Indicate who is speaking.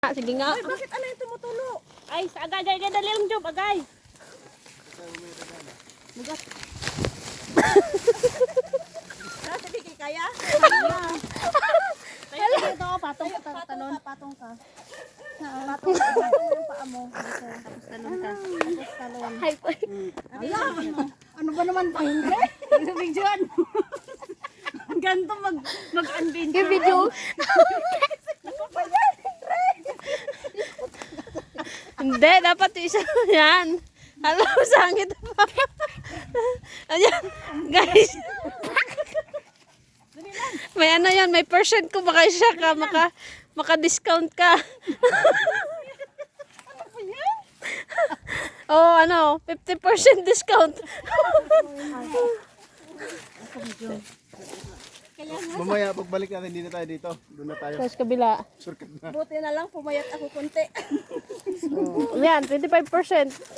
Speaker 1: Sige nga.
Speaker 2: Ay, bakit ano yung tumutulo?
Speaker 1: Ay, sa agay, dali lang job, agay.
Speaker 2: Mugat. Sige, kaya?
Speaker 1: Tayo dito, patong ka,
Speaker 2: Patong ka.
Speaker 1: patong
Speaker 2: Patong yung paa mo. Tapos talon ka. Tapos talon.
Speaker 1: Ay,
Speaker 2: Ano ba naman pa hindi? Nabigyan. Ganto mag-unbend.
Speaker 1: yung video. Hindi, dapat isa yan. Alam mo, sangit pa. Ayan, guys. May ano yan, may percent ko baka siya ka, maka-discount ka. Oh, ano, 50% discount.
Speaker 3: Mamaya pagbalik natin dito tayo dito. Doon na tayo.
Speaker 1: Sa kabila.
Speaker 3: Shortcut na.
Speaker 2: Buti na lang pumayat ako konti.
Speaker 1: Yan, 25%.